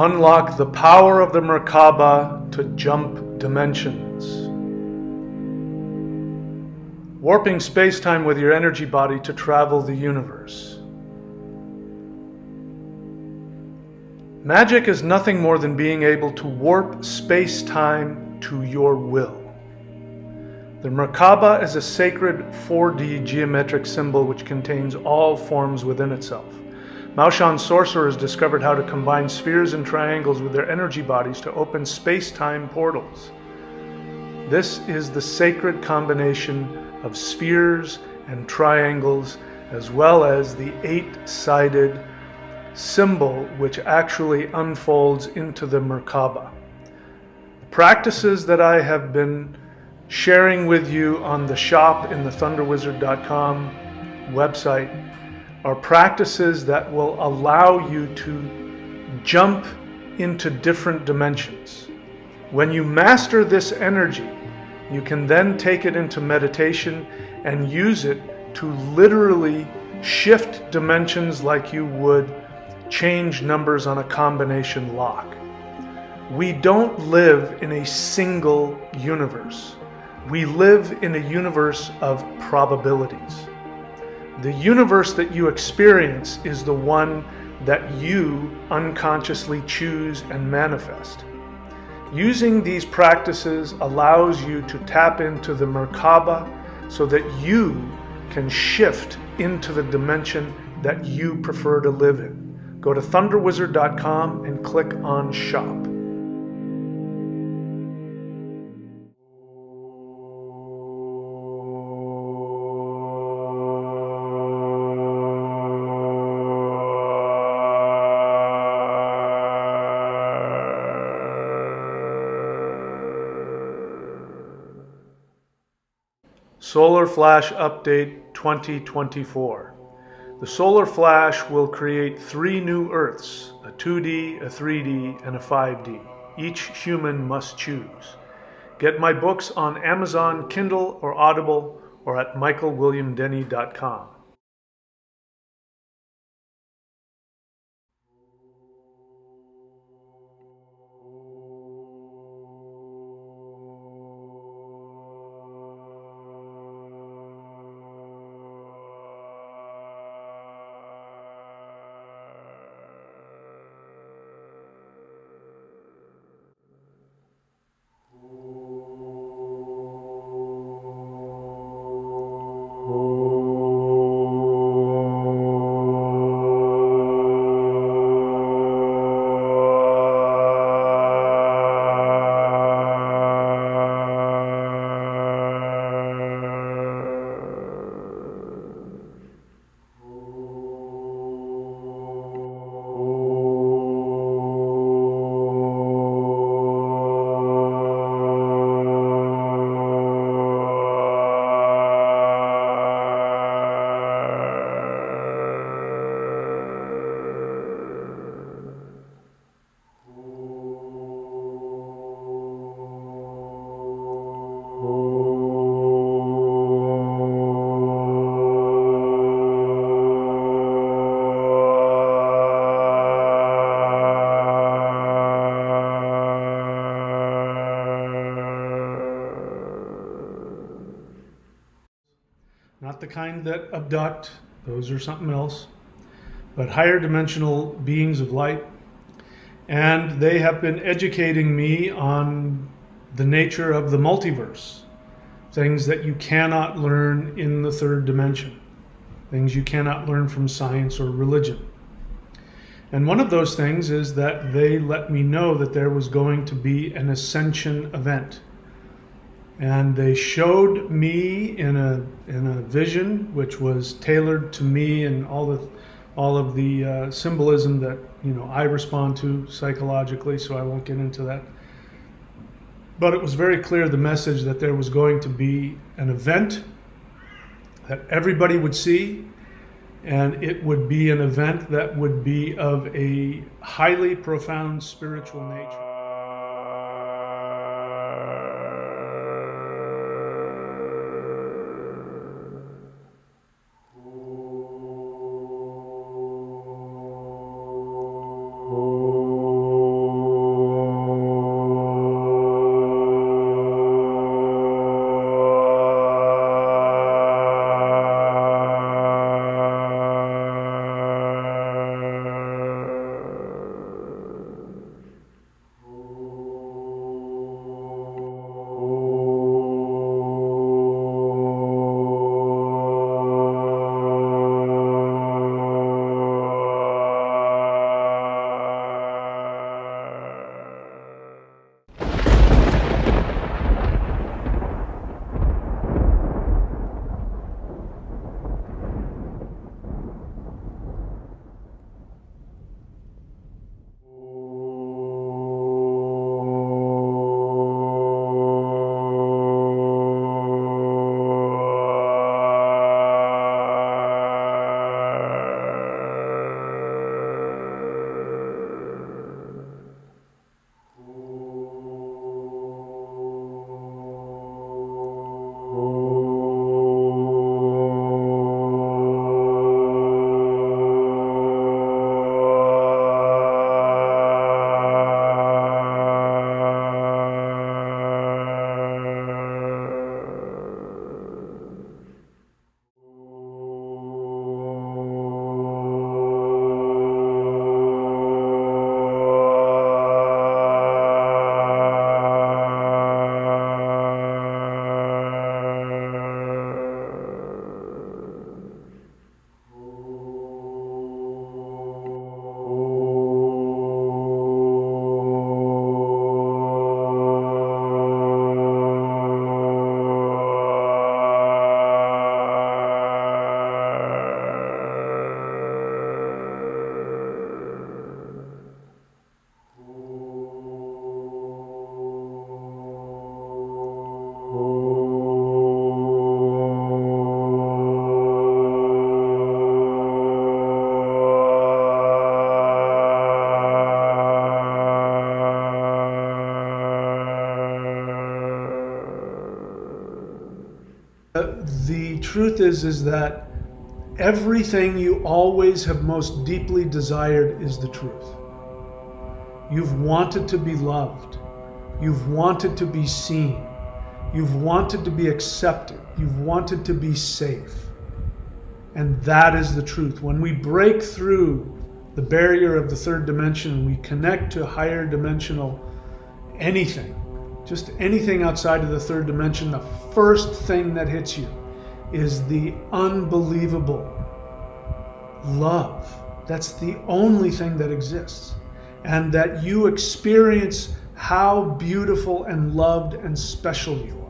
Unlock the power of the Merkaba to jump dimensions. Warping space-time with your energy body to travel the universe. Magic is nothing more than being able to warp space-time to your will. The Merkaba is a sacred 4D geometric symbol which contains all forms within itself. Maoshan sorcerers discovered how to combine spheres and triangles with their energy bodies to open space-time portals. This is the sacred combination of spheres and triangles, as well as the 8-sided symbol which actually unfolds into the Merkaba. The practices that I have been sharing with you on the shop in the thunderwizard.com website are practices that will allow you to jump into different dimensions. When you master this energy, you can then take it into meditation and use it to literally shift dimensions like you would change numbers on a combination lock. We don't live in a single universe. We live in a universe of probabilities. The universe that you experience is the one that you unconsciously choose and manifest. Using these practices allows you to tap into the Merkaba so that you can shift into the dimension that you prefer to live in. Go to thunderwizard.com and click on Shop. Solar Flash Update 2024. The Solar Flash will create 3 new Earths, a 2D, a 3D, and a 5D. Each human must choose. Get my books on Amazon, Kindle, or Audible, or at michaelwilliamdenny.com. Not the kind that abduct, those are something else, but higher dimensional beings of light. And they have been educating me on the nature of the multiverse, things that you cannot learn in the 3rd dimension, things you cannot learn from science or religion. And one of those things is that they let me know that there was going to be an ascension event. And they showed me in a vision which was tailored to me and all of the symbolism that I respond to psychologically, so I won't get into that. But it was very clear, the message, that there was going to be an event that everybody would see, and it would be an event that would be of a highly profound spiritual nature. Oh. The truth is that everything you always have most deeply desired is the truth. You've wanted to be loved. You've wanted to be seen. You've wanted to be accepted. You've wanted to be safe. And that is the truth. When we break through the barrier of the third dimension, we connect to higher dimensional anything, just anything outside of the third dimension, the first thing that hits you is the unbelievable love. That's the only thing that exists. And that you experience how beautiful and loved and special you are.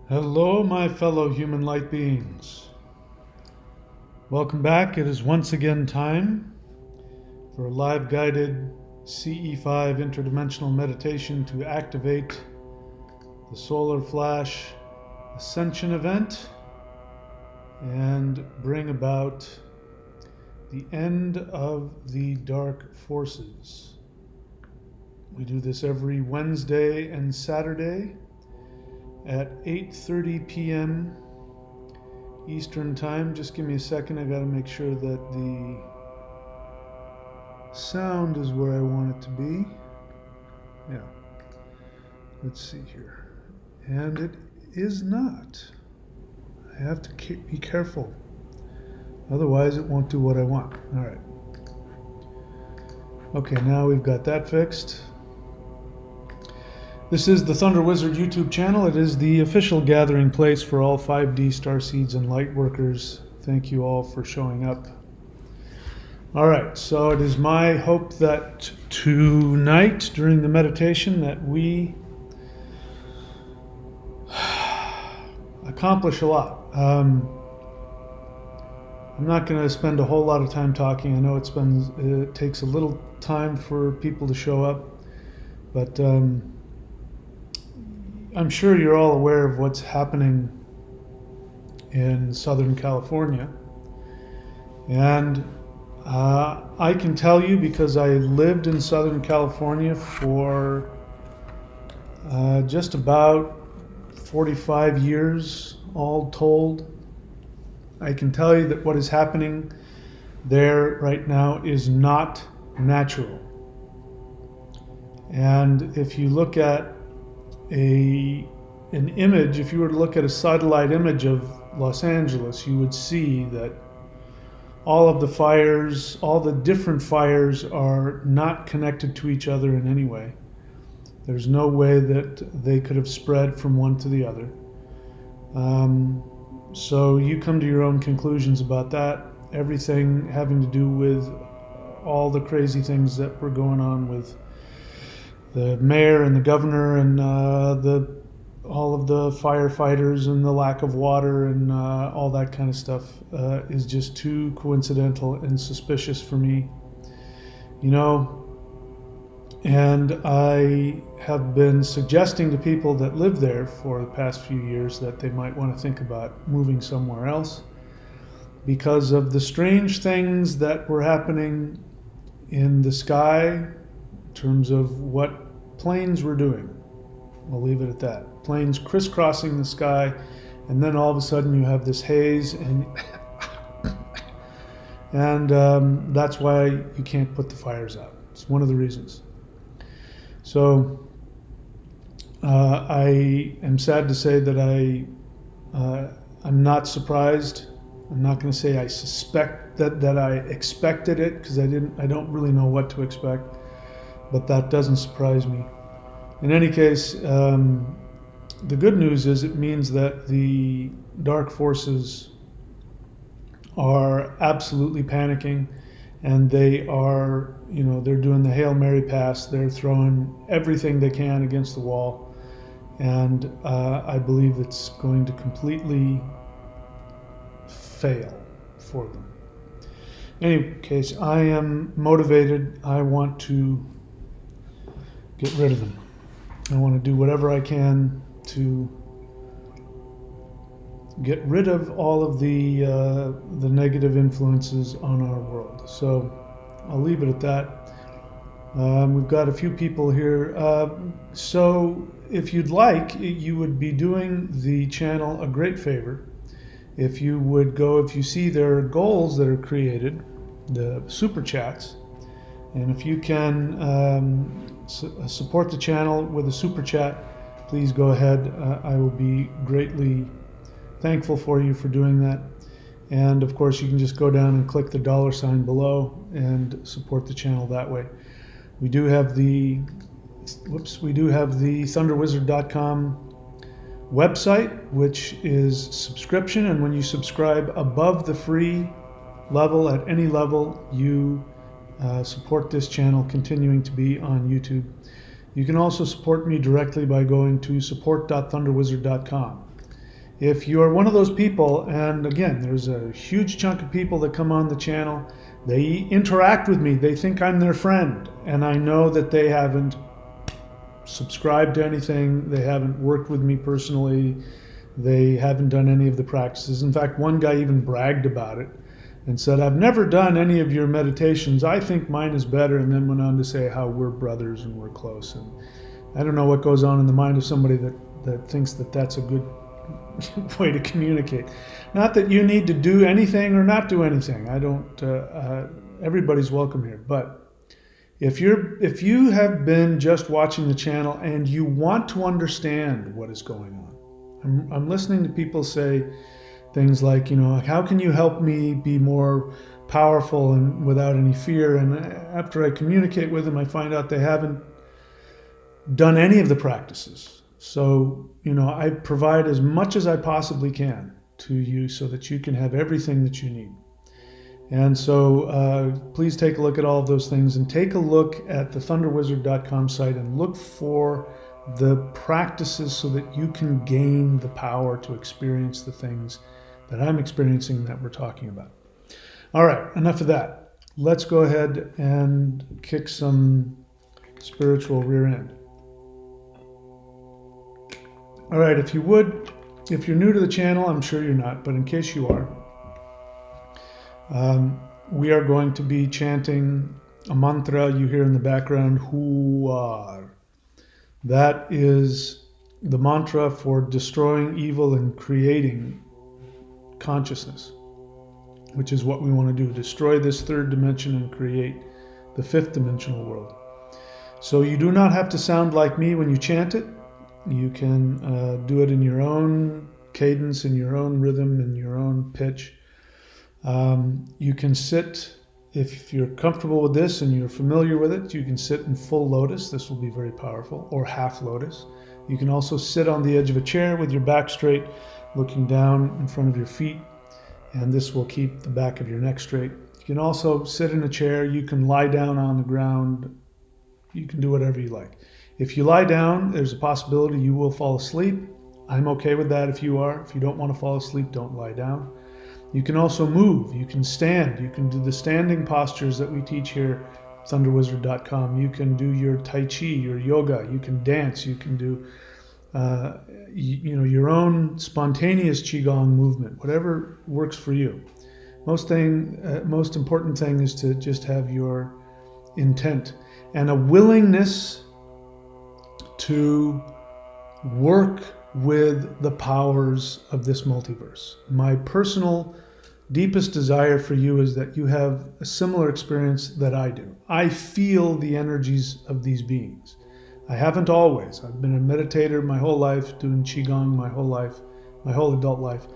Hello, my fellow human light beings. Welcome back. It is once again time for a live guided CE5 interdimensional meditation to activate the solar flash ascension event and bring about the end of the dark forces. We do this every Wednesday and Saturday at 8:30 p.m. Eastern Time. Just give me a second. I got to make sure that the sound is where I want it to be. Yeah. Let's see here. And it is not. I have to be careful. Otherwise, it won't do what I want. All right. Okay, now we've got that fixed. This is the Thunder Wizard YouTube channel. It is the official gathering place for all 5D starseeds and light workers. Thank you all for showing up. All right, so it is my hope that tonight during the meditation that we accomplish a lot. I'm not going to spend a whole lot of time talking. I know it takes a little time for people to show up, but I'm sure you're all aware of what's happening in Southern California. And I can tell you, because I lived in Southern California for just about 45 years, all told, I can tell you that what is happening there right now is not natural. And if you look at an image, if you were to look at a satellite image of Los Angeles, you would see that all of the fires, all the different fires are not connected to each other in any way. There's no way that they could have spread from one to the other. So you come to your own conclusions about that. Everything having to do with all the crazy things that were going on with the mayor and the governor and all of the firefighters and the lack of water and all that kind of stuff is just too coincidental and suspicious for me. You know, and I have been suggesting to people that live there for the past few years that they might want to think about moving somewhere else because of the strange things that were happening in the sky in terms of what planes were doing. I'll leave it at that. Planes crisscrossing the sky, and then all of a sudden you have this haze, and that's why you can't put the fires out. It's one of the reasons. So I am sad to say that I'm not surprised. I'm not going to say I suspect that I expected it, because I don't really know what to expect, but that doesn't surprise me. In any case, the good news is it means that the dark forces are absolutely panicking, and they are, they're doing the Hail Mary pass. They're throwing everything they can against the wall, and I believe it's going to completely fail for them. In any case, I am motivated. I want to get rid of them. I want to do whatever I can to get rid of all of the negative influences on our world. So I'll leave it at that. We've got a few people here. So if you'd like, you would be doing the channel a great favor if you would go, if you see there are goals that are created, the super chats, and if you can support the channel with a super chat, please go ahead. I will be greatly thankful for you for doing that. And of course, you can just go down and click the $ below and support the channel that way. We do have the thunderwizard.com website, which is subscription, and when you subscribe above the free level, at any level, you support this channel continuing to be on YouTube. You can also support me directly by going to support.thunderwizard.com. If you are one of those people, and again, there's a huge chunk of people that come on the channel, they interact with me, they think I'm their friend, and I know that they haven't subscribed to anything, they haven't worked with me personally, they haven't done any of the practices. In fact, one guy even bragged about it and said, I've never done any of your meditations, I think mine is better, and then went on to say how we're brothers and we're close. And I don't know what goes on in the mind of somebody that thinks that that's a good way to communicate. Not that you need to do anything or not do anything. I don't, everybody's welcome here. But if you have been just watching the channel and you want to understand what is going on, I'm listening to people say things like, how can you help me be more powerful and without any fear? And after I communicate with them, I find out they haven't done any of the practices. So, I provide as much as I possibly can to you so that you can have everything that you need. And so please take a look at all of those things, and take a look at the thunderwizard.com site and look for the practices so that you can gain the power to experience the things that I'm experiencing that we're talking about. All right, enough of that. Let's go ahead and kick some spiritual rear end. All right, if you're new to the channel, I'm sure you're not, but in case you are, we are going to be chanting a mantra you hear in the background, Huar. That is the mantra for destroying evil and creating consciousness, which is what we want to do, destroy this third dimension and create the fifth dimensional world. So you do not have to sound like me when you chant it. You can do it in your own cadence, in your own rhythm, in your own pitch. You can sit, if you're comfortable with this and you're familiar with it, you can sit in full lotus. This will be very powerful, or half lotus. You can also sit on the edge of a chair with your back straight, looking down in front of your feet, and this will keep the back of your neck straight. You can also sit in a chair. You can lie down on the ground. You can do whatever you like. If you lie down, there's a possibility you will fall asleep. I'm okay with that if you are. If you don't want to fall asleep, don't lie down. You can also move. You can stand. You can do the standing postures that we teach here at thunderwizard.com. You can do your Tai Chi, your yoga. You can dance. You can do your own spontaneous Qigong movement, whatever works for you. Most important thing is to just have your intent and a willingness to work with the powers of this multiverse. My personal deepest desire for you is that you have a similar experience that I do. I feel the energies of these beings. I haven't always. I've been a meditator my whole life, doing Qigong my whole life, my whole adult life,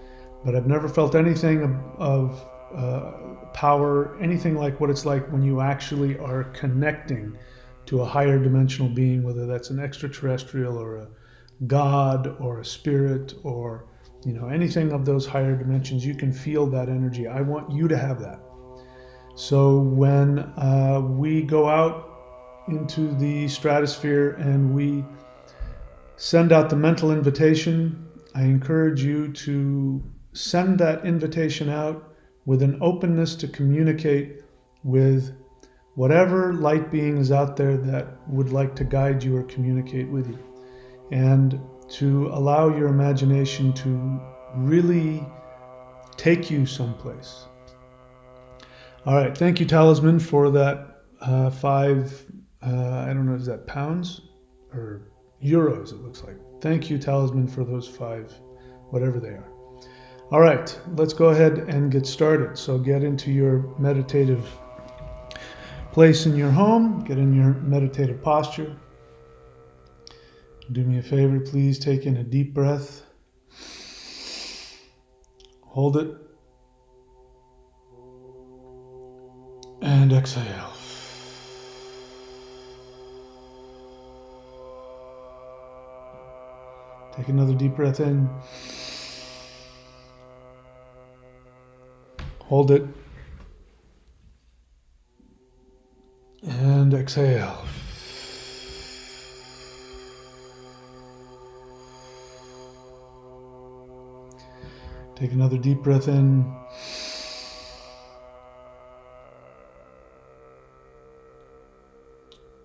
but I've never felt anything of power, anything like what it's like when you actually are connecting to a higher dimensional being, whether that's an extraterrestrial or a God or a spirit or anything of those higher dimensions. You can feel that energy. I want you to have that. So when we go out into the stratosphere and we send out the mental invitation, I encourage you to send that invitation out with an openness to communicate with whatever light being is out there that would like to guide you or communicate with you, and to allow your imagination to really take you someplace. All right, thank you, Talisman, for that 5, I don't know, is that pounds or euros, it looks like. Thank you, Talisman, for those 5, whatever they are. All right, let's go ahead and get started. So get into your meditative place in your home, get in your meditative posture. Do me a favor, please take in a deep breath. Hold it. And exhale. Take another deep breath in. Hold it. exhale. Take another deep breath in.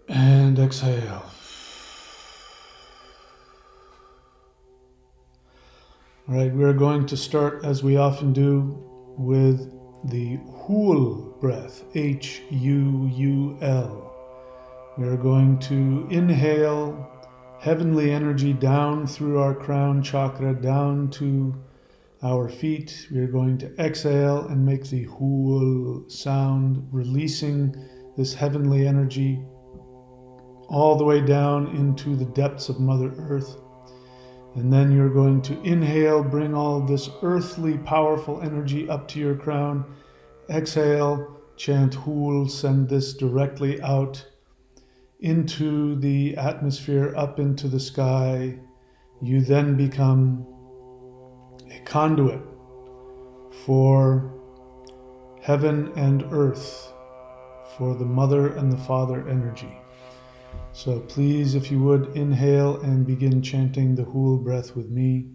And exhale. All right, we are going to start, as we often do, with the Huul breath, H-U-U-L. We are going to inhale heavenly energy down through our crown chakra, down to our feet. We are going to exhale and make the Huul sound, releasing this heavenly energy all the way down into the depths of Mother Earth. And then you're going to inhale, bring all this earthly powerful energy up to your crown. Exhale, chant Huul, send this directly out into the atmosphere, up into the sky. You then become a conduit for heaven and earth, for the Mother and the Father energy. So please, if you would, inhale and begin chanting the Huul breath with me.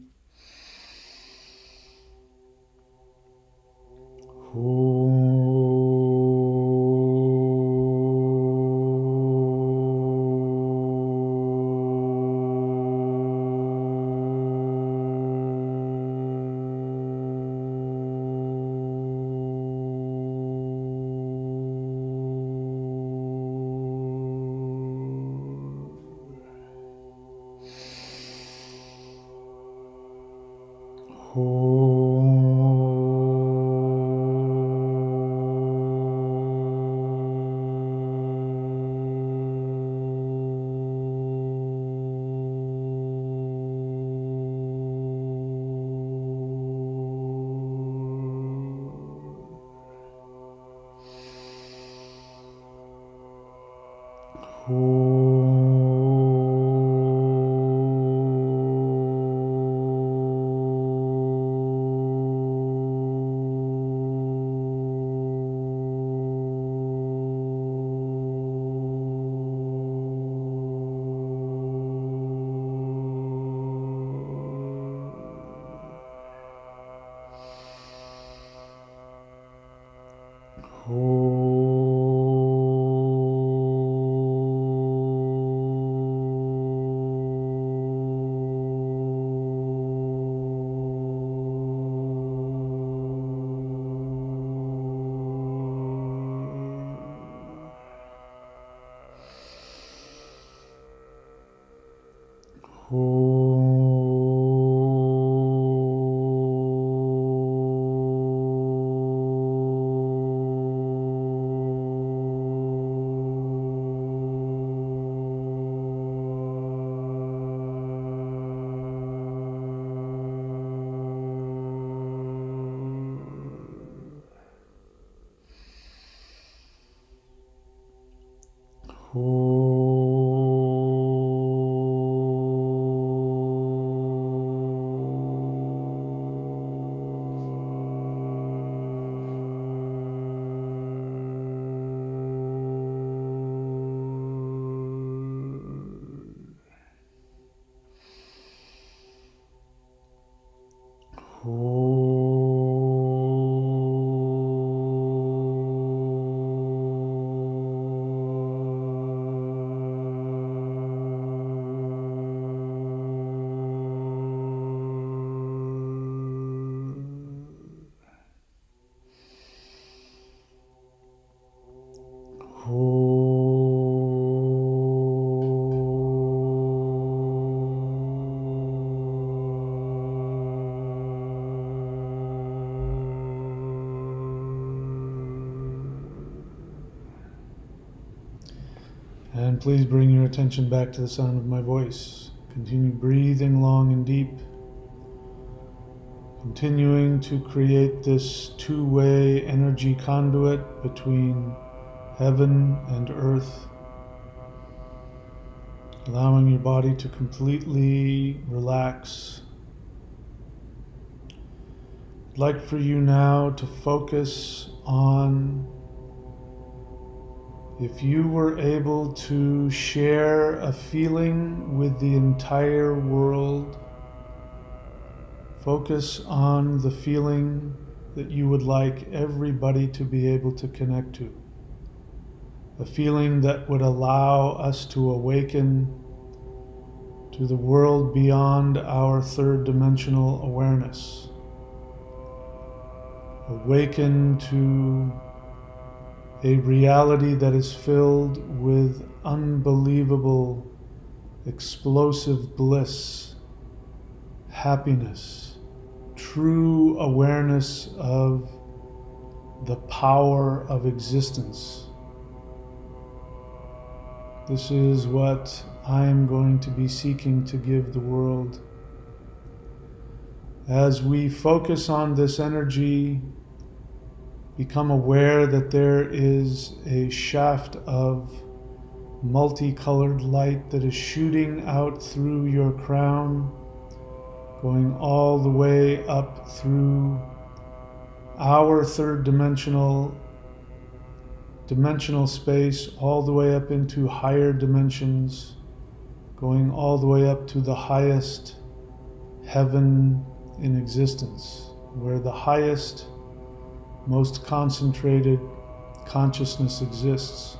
And please bring your attention back to the sound of my voice. Continue breathing long and deep. Continuing to create this two-way energy conduit between heaven and earth. Allowing your body to completely relax. I'd like for you now to focus on If you were able to share a feeling with the entire world, focus on the feeling that you would like everybody to be able to connect to. A feeling that would allow us to awaken to the world beyond our third dimensional awareness. Awaken to a reality that is filled with unbelievable, explosive bliss, happiness, true awareness of the power of existence. This is what I am going to be seeking to give the world. As we focus on this energy, become aware that there is a shaft of multicolored light that is shooting out through your crown, going all the way up through our third dimensional space, all the way up into higher dimensions, going all the way up to the highest heaven in existence, where the highest, most concentrated consciousness exists.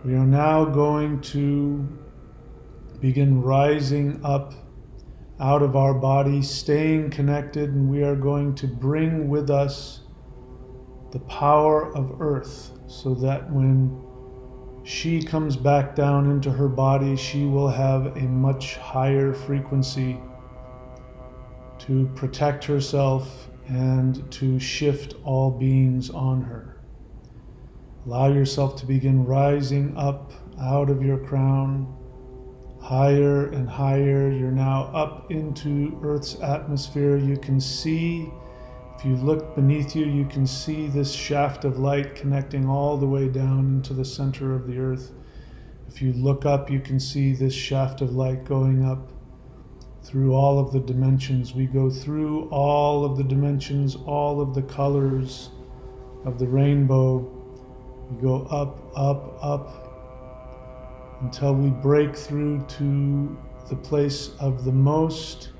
We are now going to begin rising up out of our body, staying connected, and we are going to bring with us the power of Earth, so that when she comes back down into her body, she will have a much higher frequency to protect herself and to shift all beings on her. Allow yourself to begin rising up out of your crown, higher and higher. You're now up into Earth's atmosphere. You can see, if you look beneath you, you can see this shaft of light connecting all the way down into the center of the Earth. If you look up, you can see this shaft of light going up through all of the dimensions. We go through all of the dimensions, all of the colors of the rainbow. We go up, up, up, until we break through to the place of the most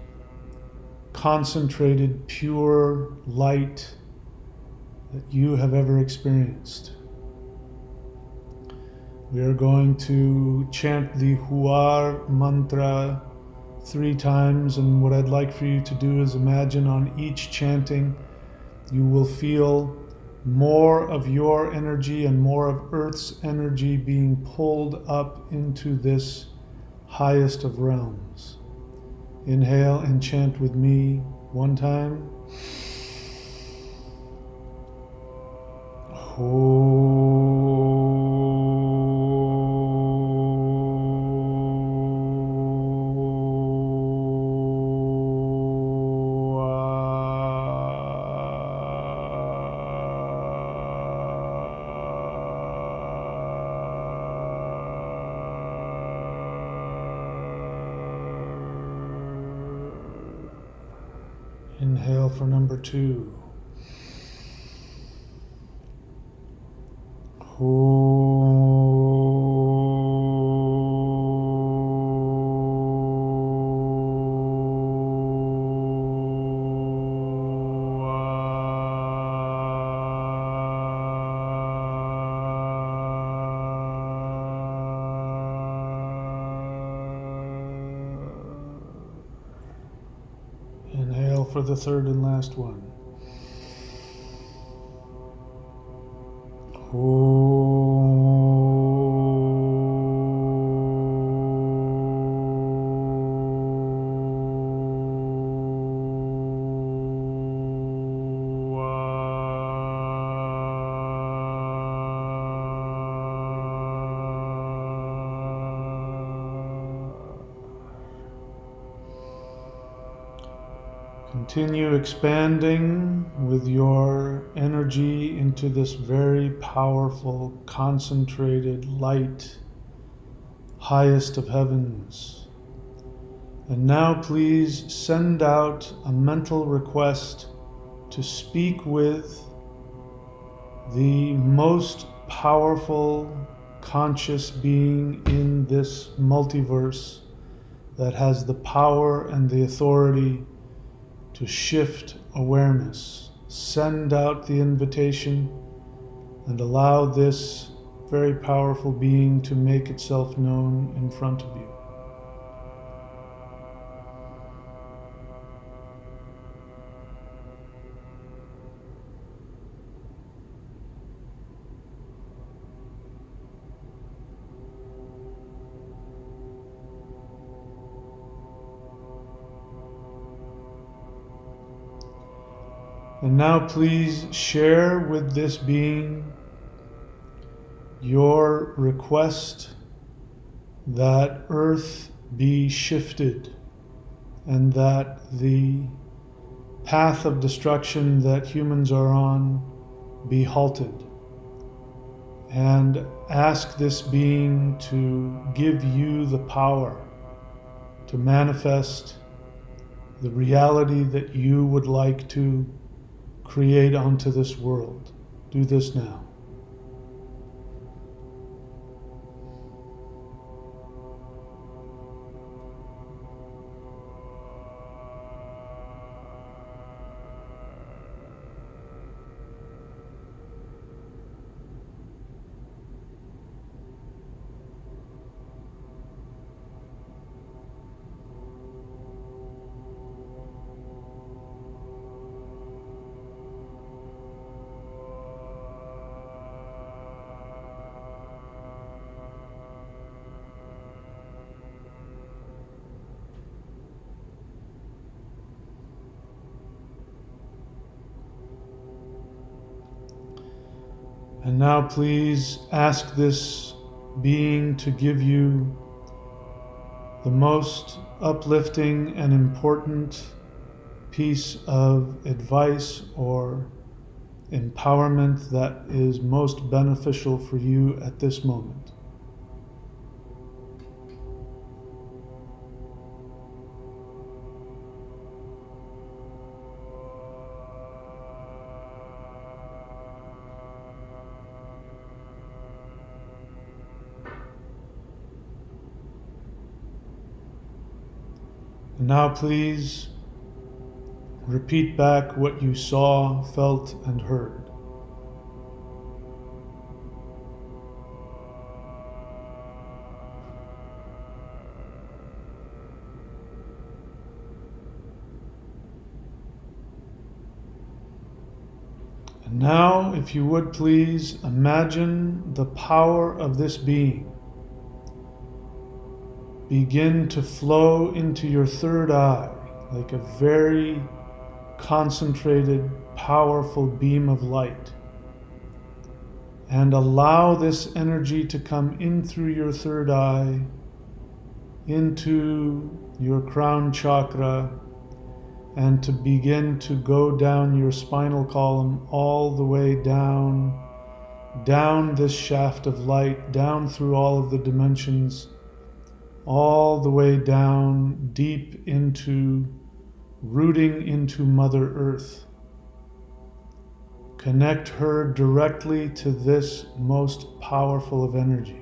concentrated, pure light that you have ever experienced. We are going to chant the Huar mantra 3 times, and what I'd like for you to do is imagine on each chanting you will feel more of your energy and more of Earth's energy being pulled up into this highest of realms. Inhale and chant with me 1 time. Inhale for number 2. Inhale for the 3rd and last one. Continue expanding with your energy into this very powerful, concentrated light, highest of heavens. And now please send out a mental request to speak with the most powerful, conscious being in this multiverse that has the power and the authority to shift awareness. Send out the invitation and allow this very powerful being to make itself known in front of you. And now please share with this being your request that Earth be shifted and that the path of destruction that humans are on be halted. And ask this being to give you the power to manifest the reality that you would like to create onto this world. Do this now. And now please ask this being to give you the most uplifting and important piece of advice or empowerment that is most beneficial for you at this moment. And now please repeat back what you saw, felt, and heard. And now, if you would please, imagine the power of this being begin to flow into your third eye like a very concentrated, powerful beam of light. And allow this energy to come in through your third eye, into your crown chakra, and to begin to go down your spinal column all the way down this shaft of light, down through all of the dimensions, all the way down deep into, rooting into Mother Earth. Connect her directly to this most powerful of energy.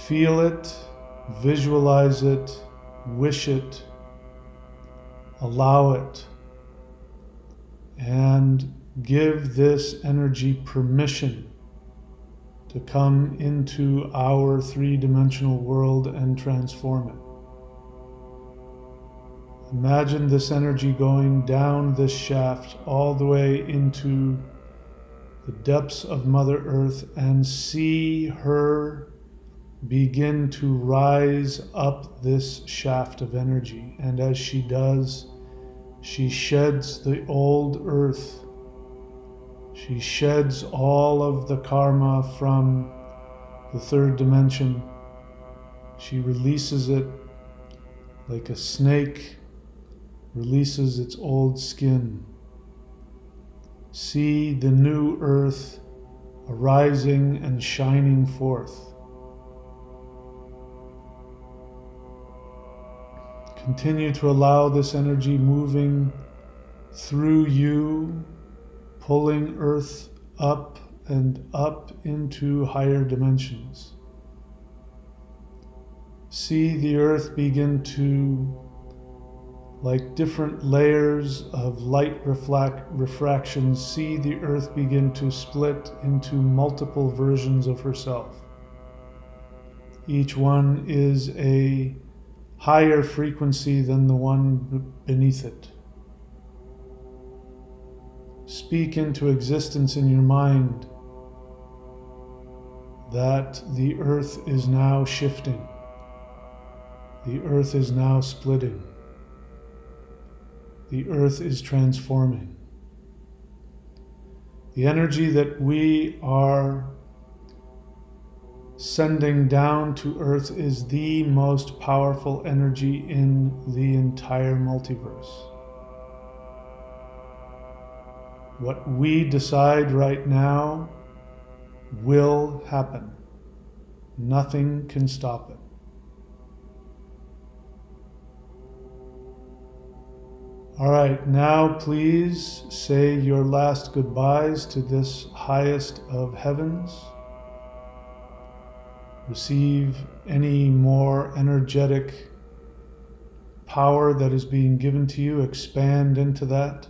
Feel it, visualize it, wish it, allow it, and give this energy permission to come into our three-dimensional world and transform it. Imagine this energy going down this shaft all the way into the depths of Mother Earth, and see her begin to rise up this shaft of energy. And as she does, she sheds the old earth. She sheds all of the karma from the third dimension. She releases it like a snake releases its old skin. See the new earth arising and shining forth. Continue to allow this energy moving through you, pulling earth up and up into higher dimensions. See the earth begin to, like different layers of light refractions, see the earth begin to split into multiple versions of herself. Each one is a higher frequency than the one beneath it. Speak into existence in your mind that the earth is now shifting. The earth is now splitting. The earth is transforming. The energy that we are sending down to earth is the most powerful energy in the entire multiverse. What we decide right now will happen. Nothing can stop it. All right, now please say your last goodbyes to this highest of heavens. Receive any more energetic power that is being given to you. Expand into that.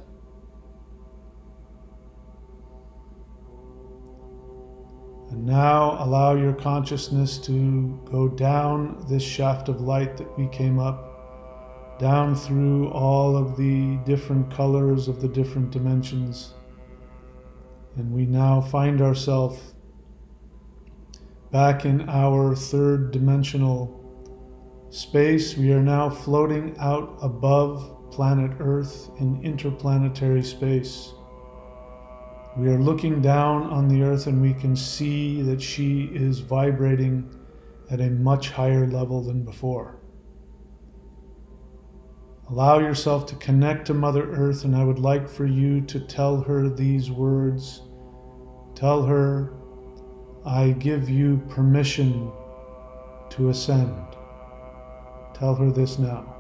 And now allow your consciousness to go down this shaft of light that we came up, down through all of the different colors of the different dimensions. And we now find ourselves back in our third dimensional space. We are now floating out above planet Earth in interplanetary space. We are looking down on the earth and we can see that she is vibrating at a much higher level than before. Allow yourself to connect to Mother Earth, and I would like for you to tell her these words. Tell her, I give you permission to ascend. Tell her this now.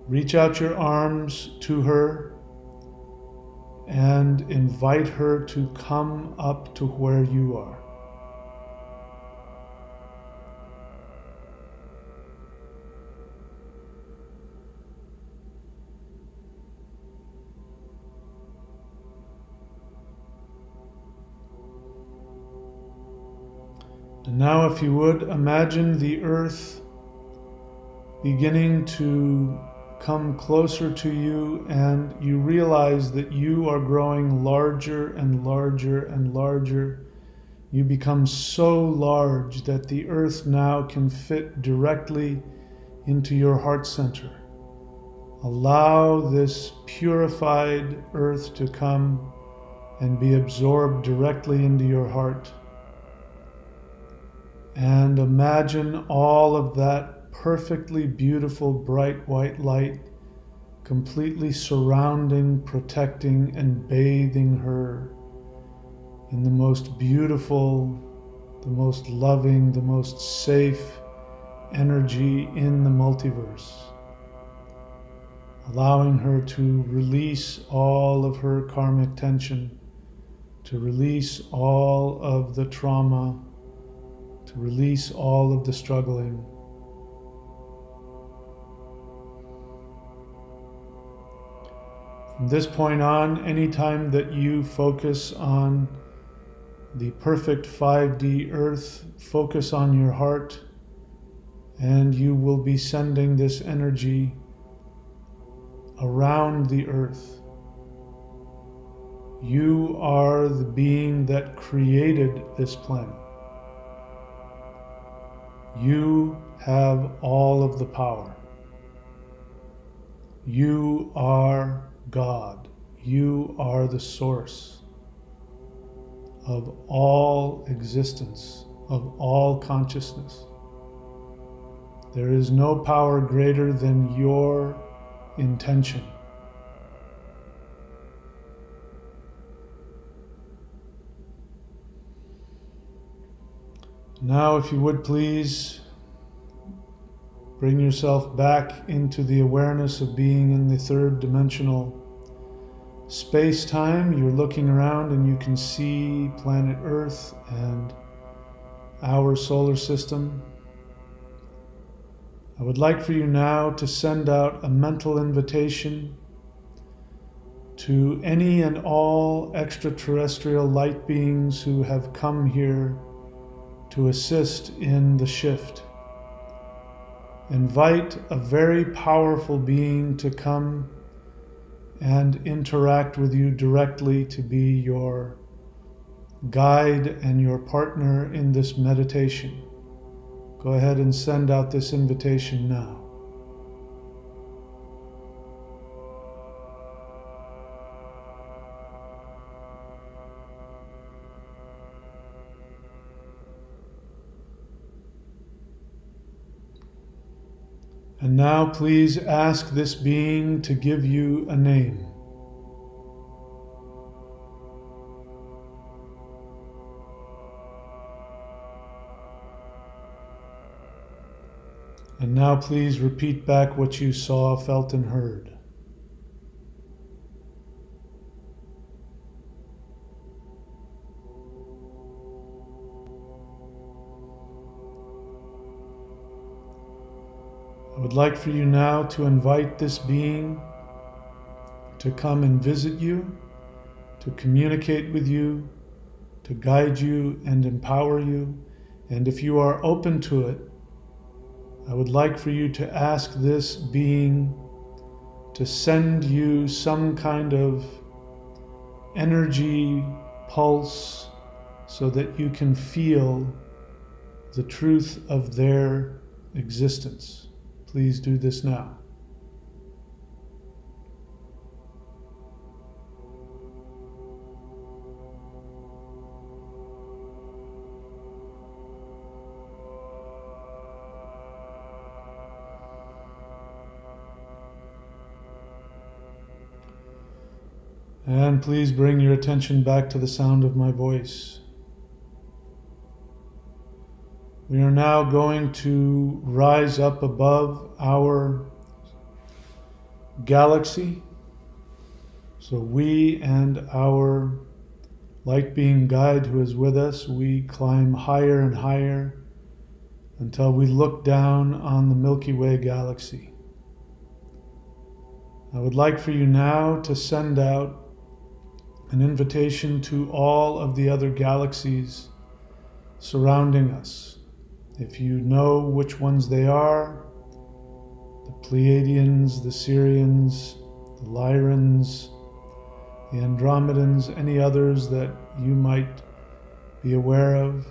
Reach out your arms to her and invite her to come up to where you are. And now, if you would, imagine the earth beginning to come closer to you, and you realize that you are growing larger and larger and larger. You become so large that the earth now can fit directly into your heart center. Allow this purified earth to come and be absorbed directly into your heart. And imagine all of that perfectly beautiful bright white light completely surrounding, protecting, and bathing her in the most beautiful, the most loving, the most safe energy in the multiverse, allowing her to release all of her karmic tension, to release all of the trauma, to release all of the struggling. From this point on, anytime that you focus on the perfect 5D earth, focus on your heart, and you will be sending this energy around the earth. You are the being that created this planet. You have all of the power. You are God. You are the source of all existence, of all consciousness. There is no power greater than your intention. Now, if you would please, Bring yourself back into the awareness of being in the third dimensional space-time. You're looking around and you can see planet Earth and our solar system. I would like for you now to send out a mental invitation to any and all extraterrestrial light beings who have come here to assist in the shift. Invite a very powerful being to come and interact with you directly, to be your guide and your partner in this meditation. Go ahead and send out this invitation now. And now please ask this being to give you a name. And now please repeat back what you saw, felt, and heard. I would like for you now to invite this being to come and visit you, to communicate with you, to guide you and empower you. And if you are open to it, I would like for you to ask this being to send you some kind of energy pulse so that you can feel the truth of their existence. Please do this now. And please bring your attention back to the sound of my voice. We are now going to rise up above our galaxy. So we and our light being guide who is with us, we climb higher and higher until we look down on the Milky Way galaxy. I would like for you now to send out an invitation to all of the other galaxies surrounding us. If you know which ones they are, the Pleiadians, the Sirians, the Lyrans, the Andromedans, any others that you might be aware of.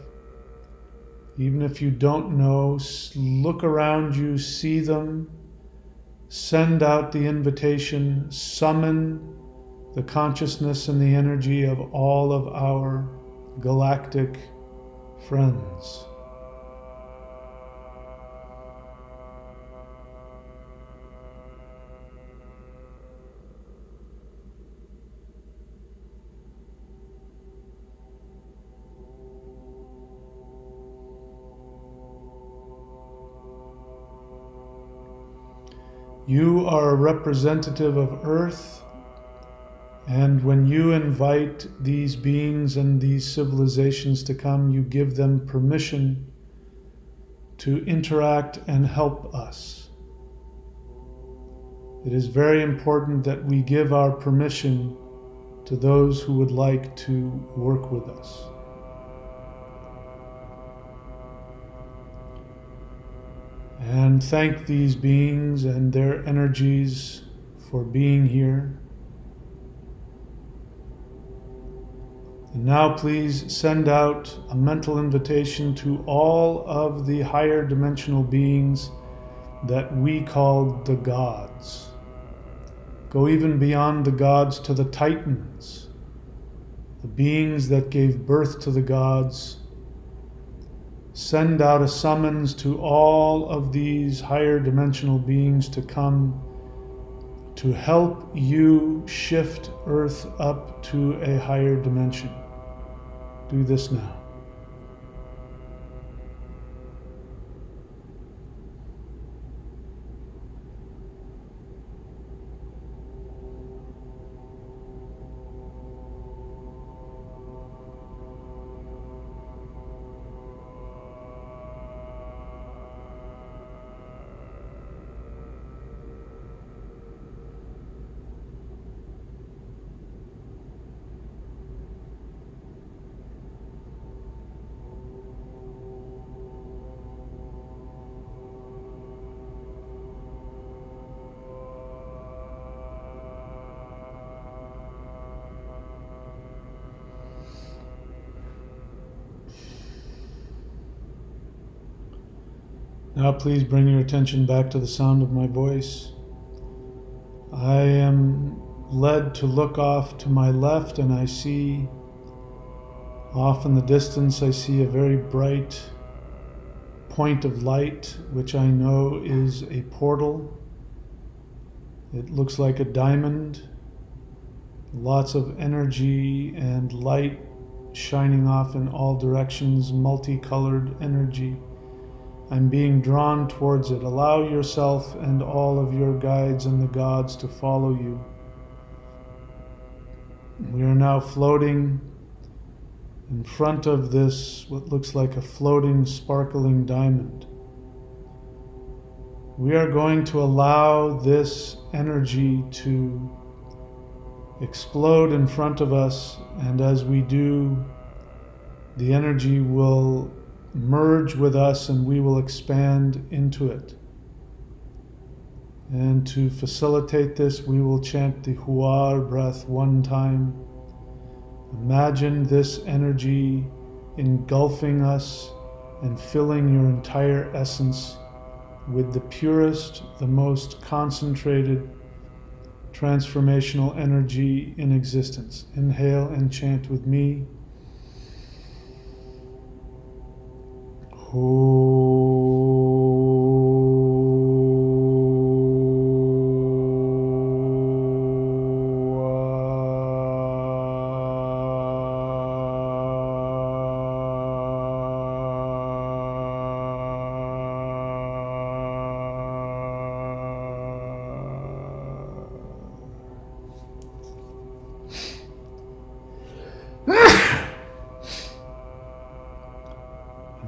Even if you don't know, look around you, see them, send out the invitation, summon the consciousness and the energy of all of our galactic friends. You are a representative of Earth, and when you invite these beings and these civilizations to come, you give them permission to interact and help us. It is very important that we give our permission to those who would like to work with us. And thank these beings and their energies for being here. And now please send out a mental invitation to all of the higher dimensional beings that we call the gods. Go even beyond the gods to the Titans, the beings that gave birth to the gods. Send out a summons to all of these higher dimensional beings to come to help you shift Earth up to a higher dimension. Do this now. Now please bring your attention back to the sound of my voice. I am led to look off to my left, and I see off in the distance, I see a very bright point of light, which I know is a portal. It looks like a diamond, lots of energy and light shining off in all directions, multicolored energy. I'm being drawn towards it. Allow yourself and all of your guides and the gods to follow you. We are now floating in front of this, what looks like a floating, sparkling diamond. We are going to allow this energy to explode in front of us, and as we do, the energy will merge with us and we will expand into it. And to facilitate this, we will chant the Huar breath one time. Imagine this energy engulfing us and filling your entire essence with the purest, the most concentrated, transformational energy in existence. Inhale and chant with me.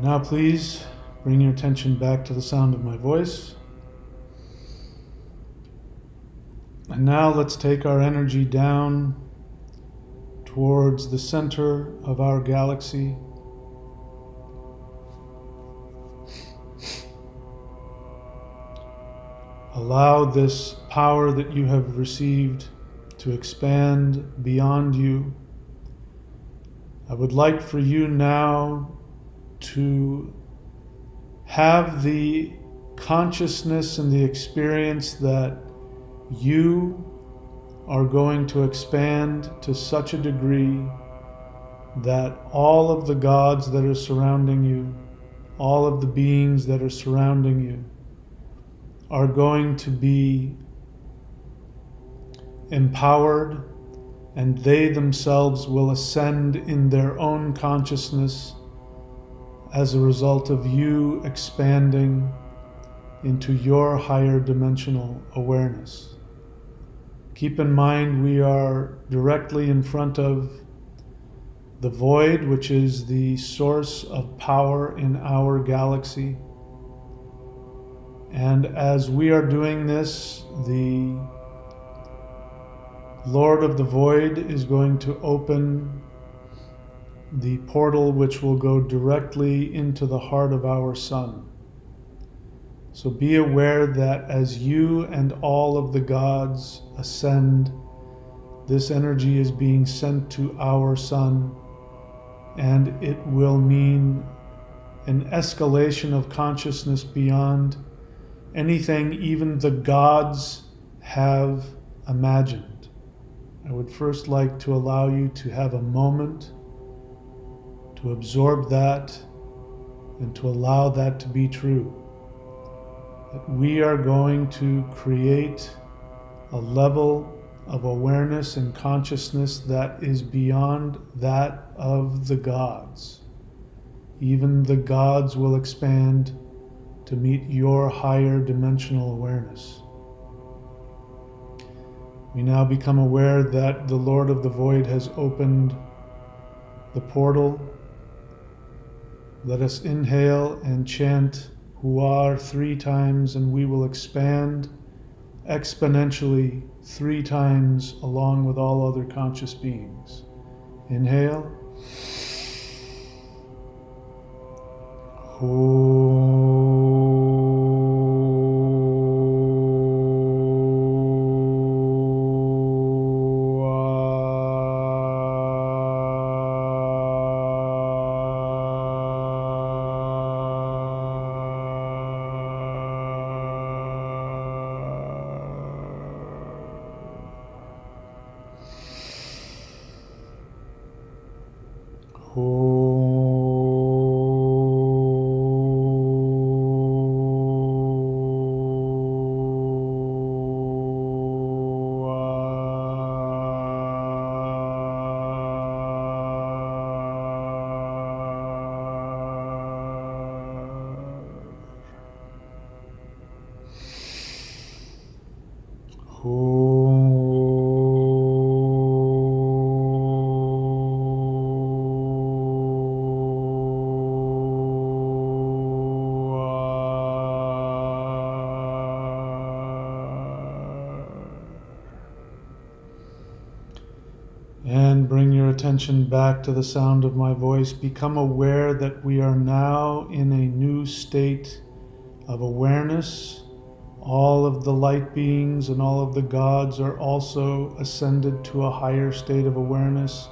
Now please bring your attention back to the sound of my voice. And now let's take our energy down towards the center of our galaxy. Allow this power that you have received to expand beyond you. I would like for you now to have the consciousness and the experience that you are going to expand to such a degree that all of the gods that are surrounding you, all of the beings that are surrounding you, are going to be empowered, and they themselves will ascend in their own consciousness as a result of you expanding into your higher dimensional awareness. Keep in mind, we are directly in front of the void, which is the source of power in our galaxy. And as we are doing this, the Lord of the Void is going to open the portal which will go directly into the heart of our sun. So be aware that as you and all of the gods ascend, this energy is being sent to our sun, and it will mean an escalation of consciousness beyond anything even the gods have imagined. I would first like to allow you to have a moment to absorb that and to allow that to be true. That we are going to create a level of awareness and consciousness that is beyond that of the gods. Even the gods will expand to meet your higher dimensional awareness. We now become aware that the Lord of the Void has opened the portal. Let us inhale and chant Huar 3 times, and we will expand exponentially 3 times along with all other conscious beings. Inhale. attention back to the sound of my voice. Become aware that we are now in a new state of awareness. All of the light beings and all of the gods are also ascended to a higher state of awareness.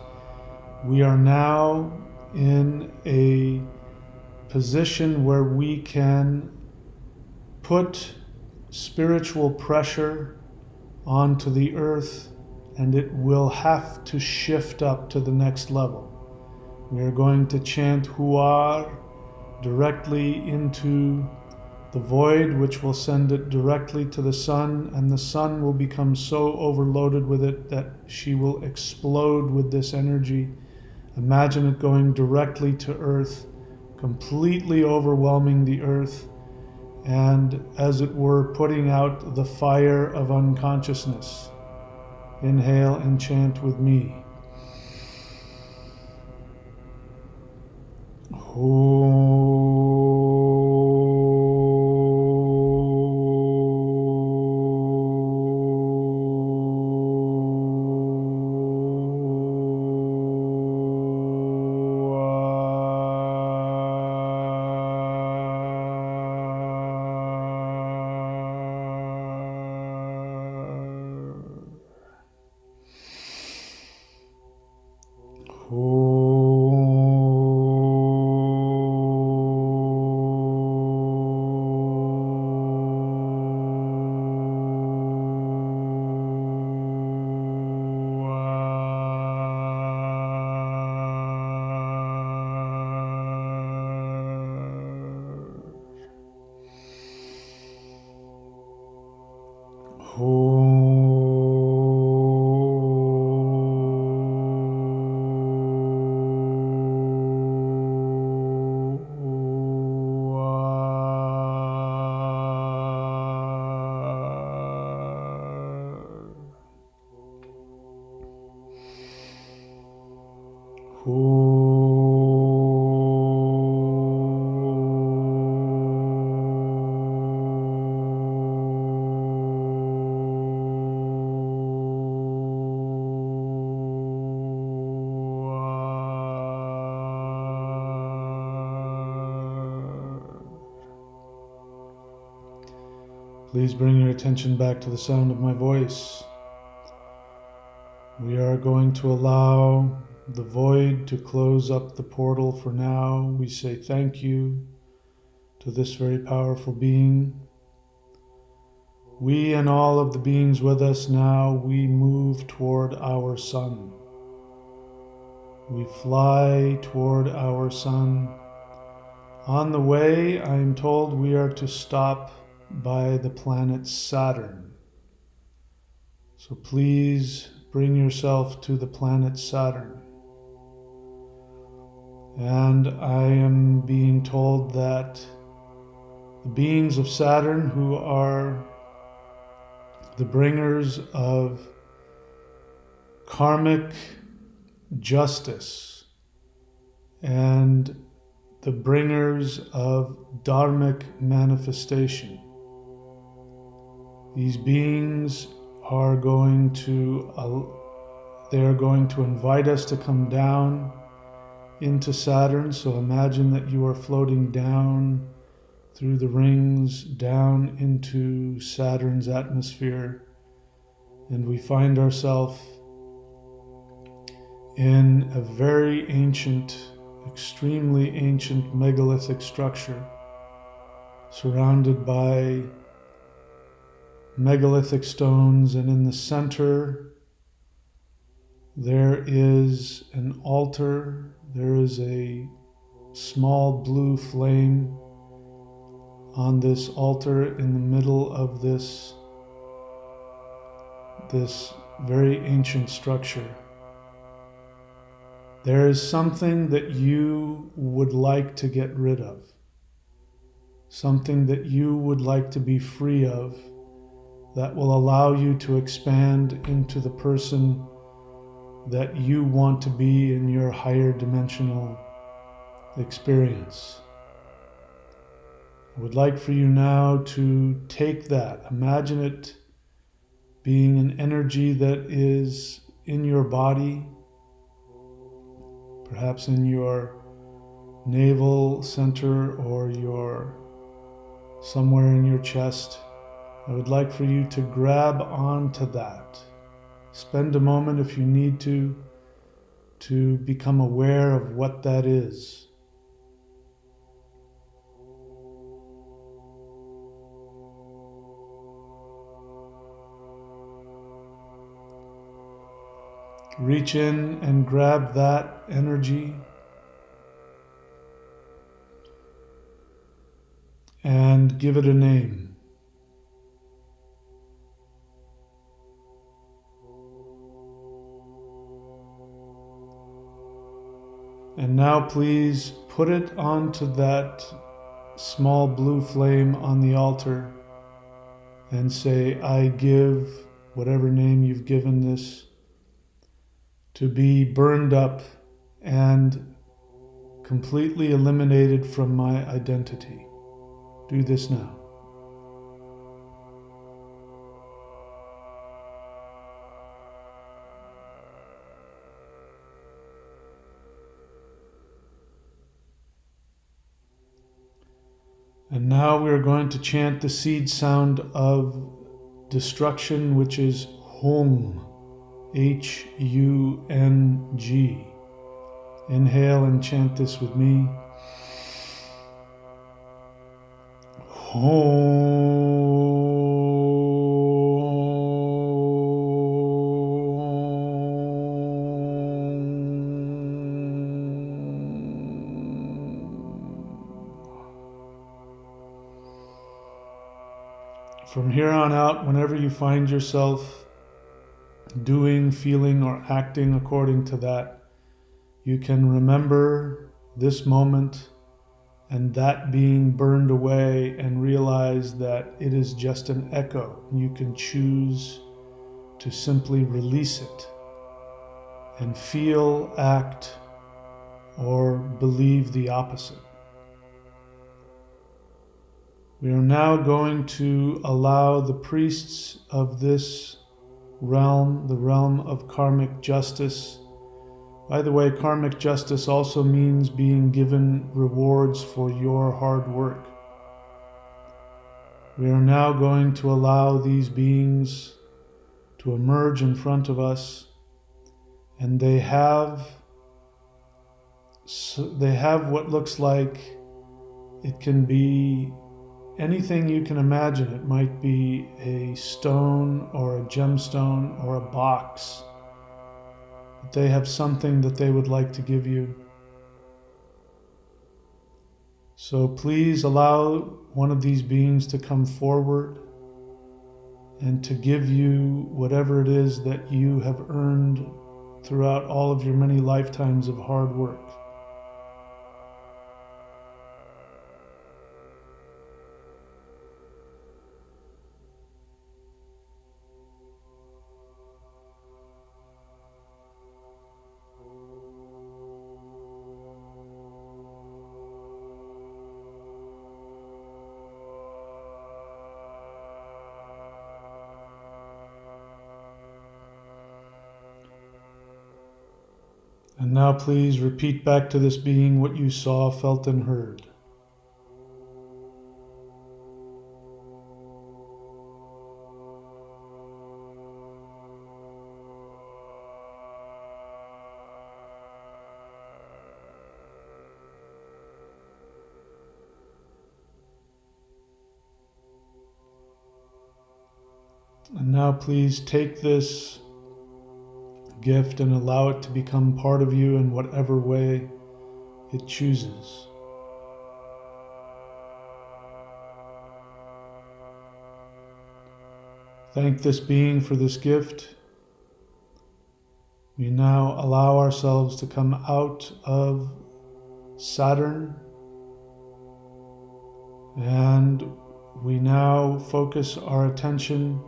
We are now in a position where we can put spiritual pressure onto the earth, and it will have to shift up to the next level. We are going to chant Huar directly into the void, which will send it directly to the sun, and the sun will become so overloaded with it that she will explode with this energy. Imagine it going directly to earth, completely overwhelming the earth, and as it were putting out the fire of unconsciousness. Inhale and chant with me. Please bring your attention back to the sound of my voice. We are going to allow the void to close up the portal for now. We say thank you to this very powerful being. We and all of the beings with us now, we move toward our sun. We fly toward our sun. On the way, I am told we are to stop by the planet Saturn. So please bring yourself to the planet Saturn. And I am being told that the beings of Saturn, who are the bringers of karmic justice and the bringers of dharmic manifestation, these beings are going to invite us to come down into Saturn. So imagine that you are floating down through the rings, down into Saturn's atmosphere, and we find ourselves in a very ancient, extremely ancient megalithic structure, surrounded by megalithic stones, and in the center there is an altar. There is a small blue flame on this altar in the middle of this very ancient structure. There is something that you would like to get rid of, something that you would like to be free of, that will allow you to expand into the person that you want to be in your higher dimensional experience. I would like for you now to take that, imagine it being an energy that is in your body, perhaps in your navel center or somewhere in your chest. I would like for you to grab onto that. Spend a moment if you need to become aware of what that is. Reach in and grab that energy and give it a name. And now please put it onto that small blue flame on the altar and say, I give whatever name you've given this to be burned up and completely eliminated from my identity. Do this now. And now we are going to chant the seed sound of destruction, which is Hung, H-U-N-G. Inhale and chant this with me. From here on out, whenever you find yourself doing, feeling, or acting according to that, you can remember this moment and that being burned away and realize that it is just an echo. You can choose to simply release it and feel, act, or believe the opposite. We are now going to allow the priests of this realm, the realm of karmic justice. By the way, karmic justice also means being given rewards for your hard work. We are now going to allow these beings to emerge in front of us, and they have what looks like, it can be anything you can imagine. It might be a stone or a gemstone or a box. But they have something that they would like to give you. So please allow one of these beings to come forward and to give you whatever it is that you have earned throughout all of your many lifetimes of hard work. And now please repeat back to this being what you saw, felt, and heard. And now please take this gift and allow it to become part of you in whatever way it chooses. Thank this being for this gift. We now allow ourselves to come out of Saturn, and we now focus our attention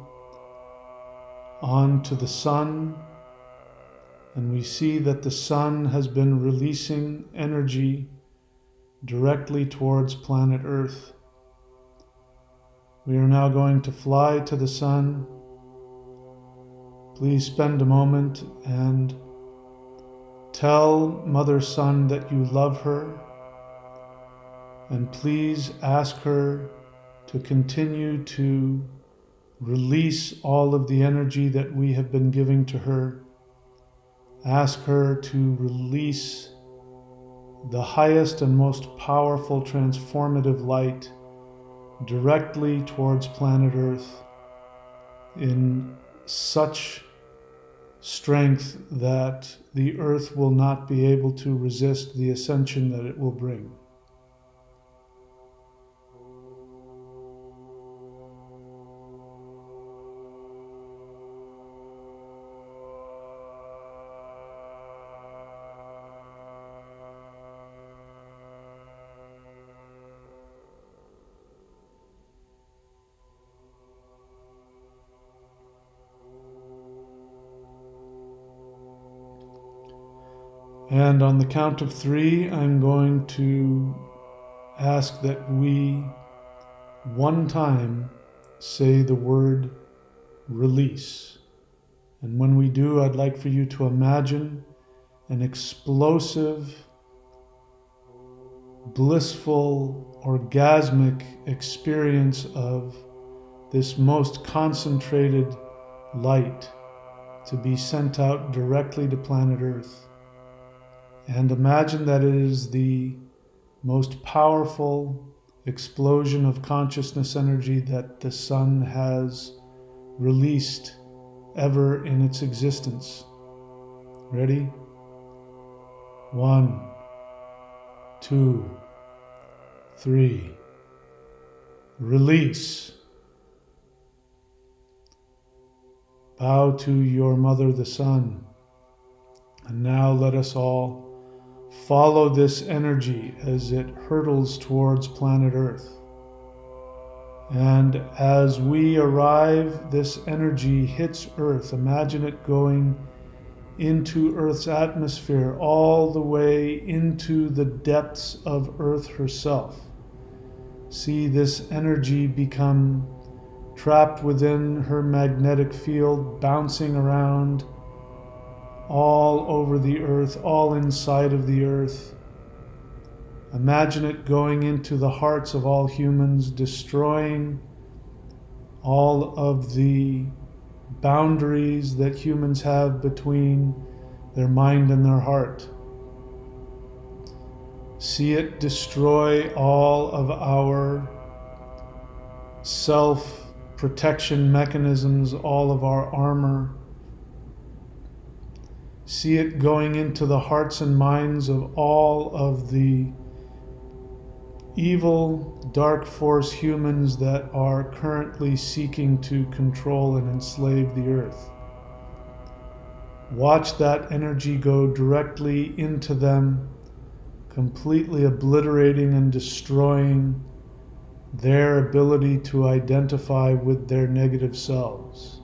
onto the sun. And we see that the sun has been releasing energy directly towards planet Earth. We are now going to fly to the sun. Please spend a moment and Tell Mother Sun that you love her, and please ask her to continue to release all of the energy that we have been giving to her. Ask her to release the highest and most powerful transformative light directly towards planet Earth in such strength that the Earth will not be able to resist the ascension that it will bring. And on the count of 3, I'm going to ask that we, one time, say the word release. And when we do, I'd like for you to imagine an explosive, blissful, orgasmic experience of this most concentrated light to be sent out directly to planet Earth. And imagine that it is the most powerful explosion of consciousness energy that the sun has released ever in its existence. Ready? 1, 2, 3. Release. Bow to your mother, the sun. And now let us all follow this energy as it hurtles towards planet Earth. And as we arrive, this energy hits Earth. Imagine it going into Earth's atmosphere, all the way into the depths of Earth herself. See this energy become trapped within her magnetic field, bouncing around all over the Earth, all inside of the Earth. Imagine it going into the hearts of all humans, destroying all of the boundaries that humans have between their mind and their heart. See it destroy all of our self-protection mechanisms, all of our armor. See it going into the hearts and minds of all of the evil, dark force humans that are currently seeking to control and enslave the earth. Watch that energy go directly into them, completely obliterating and destroying their ability to identify with their negative selves.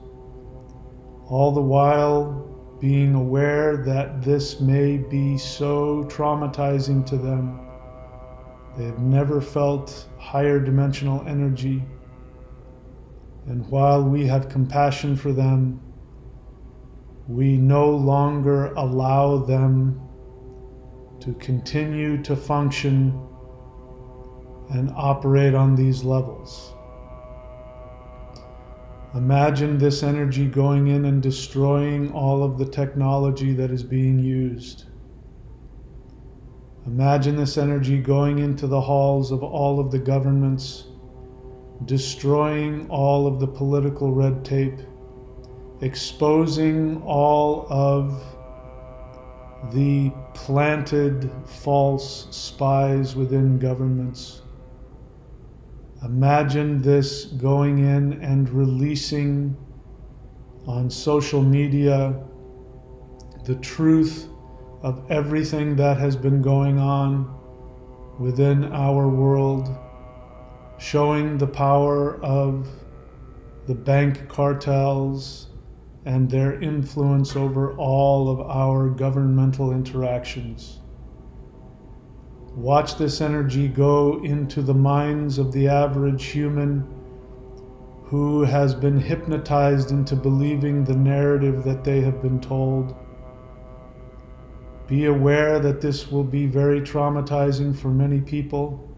All the while being aware that this may be so traumatizing to them. They have never felt higher dimensional energy. And while we have compassion for them, we no longer allow them to continue to function and operate on these levels. Imagine this energy going in and destroying all of the technology that is being used. Imagine this energy going into the halls of all of the governments, destroying all of the political red tape, exposing all of the planted false spies within governments. Imagine this going in and releasing on social media the truth of everything that has been going on within our world, showing the power of the bank cartels and their influence over all of our governmental interactions. Watch this energy go into the minds of the average human who has been hypnotized into believing the narrative that they have been told. Be aware that this will be very traumatizing for many people,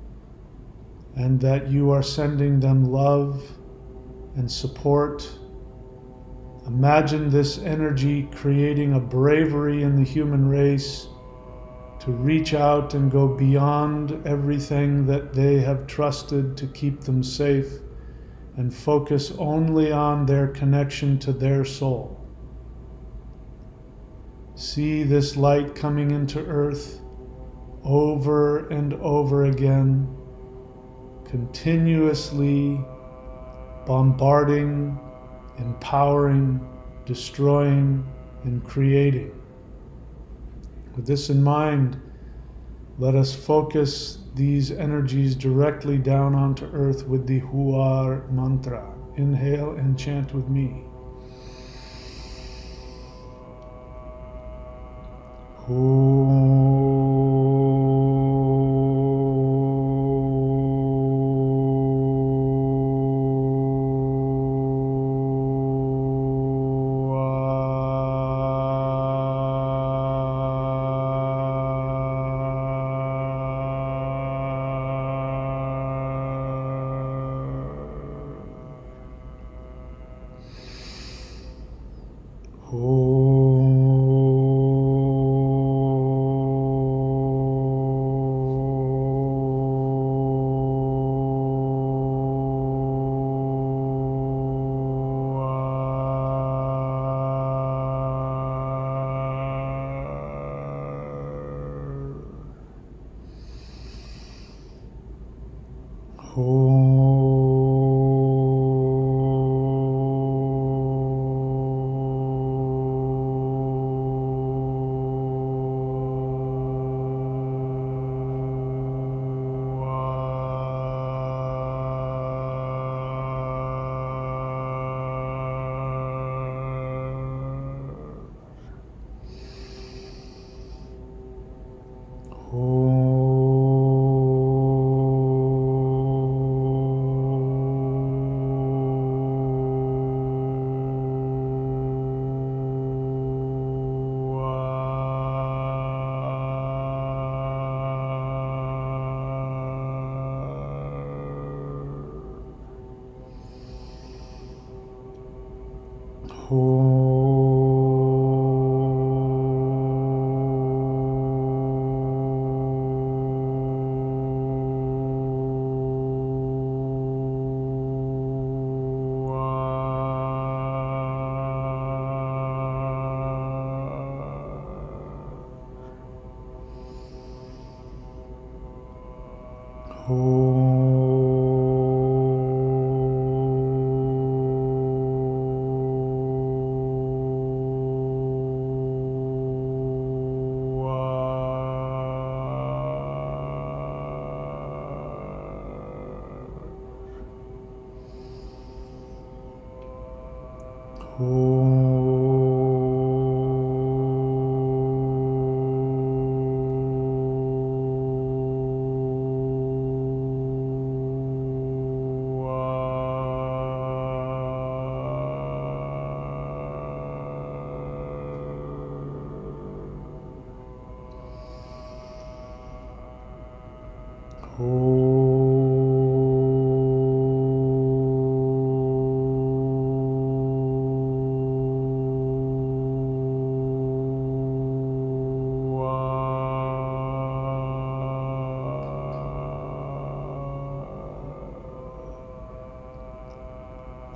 and that you are sending them love and support. Imagine this energy creating a bravery in the human race to reach out and go beyond everything that they have trusted to keep them safe, and focus only on their connection to their soul. See this light coming into earth over and over again, continuously bombarding, empowering, destroying, and creating. With this in mind, let us focus these energies directly down onto earth with the Huar mantra. Inhale and chant with me.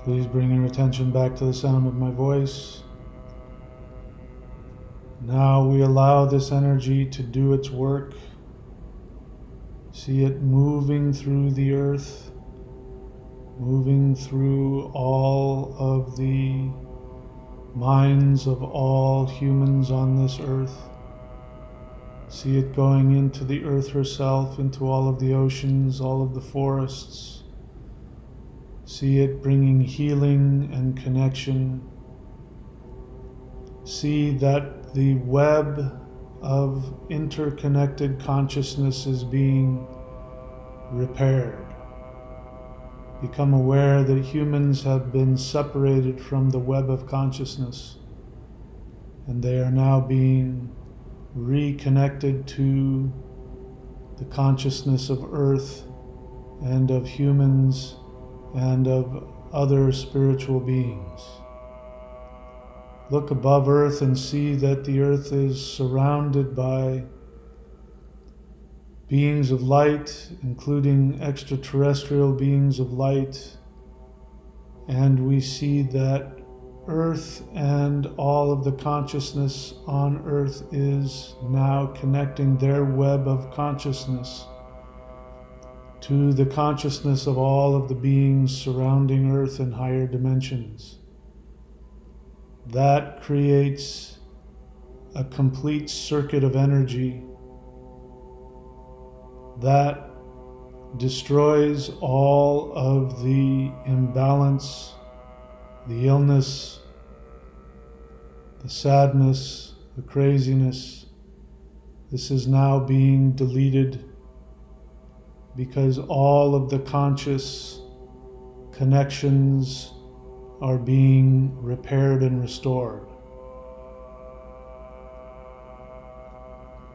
Please bring your attention back to the sound of my voice. Now we allow this energy to do its work. See it moving through the earth, moving through all of the minds of all humans on this earth. See it going into the earth herself, into all of the oceans, all of the forests. See it bringing healing and connection. See that the web of interconnected consciousness is being repaired. Become aware that humans have been separated from the web of consciousness, and they are now being reconnected to the consciousness of Earth and of humans and of other spiritual beings. Look above Earth and see that the Earth is surrounded by beings of light, including extraterrestrial beings of light, and we see that Earth and all of the consciousness on Earth is now connecting their web of consciousness to the consciousness of all of the beings surrounding Earth in higher dimensions. That creates a complete circuit of energy that destroys all of the imbalance, the illness, the sadness, the craziness. This is now being deleted because all of the conscious connections are being repaired and restored.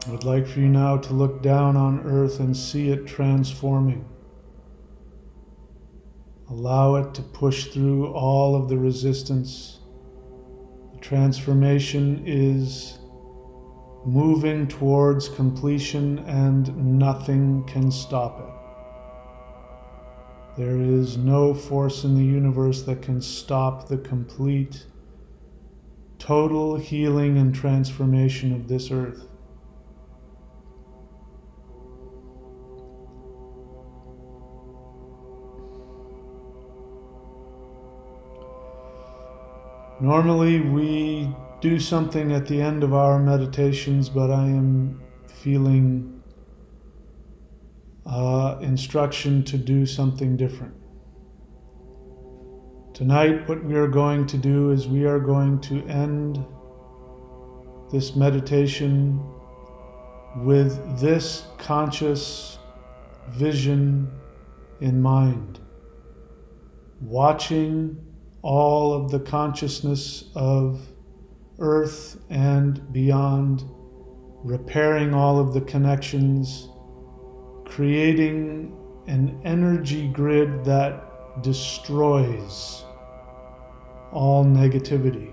I would like for you now to look down on Earth and see it transforming. Allow it to push through all of the resistance. The transformation is moving towards completion and nothing can stop it. There is no force in the universe that can stop the complete, total healing and transformation of this Earth. Normally we do something at the end of our meditations, but I am feeling instruction to do something different. Tonight what we are going to do is we are going to end this meditation with this conscious vision in mind, watching all of the consciousness of Earth and beyond, repairing all of the connections, creating an energy grid that destroys all negativity.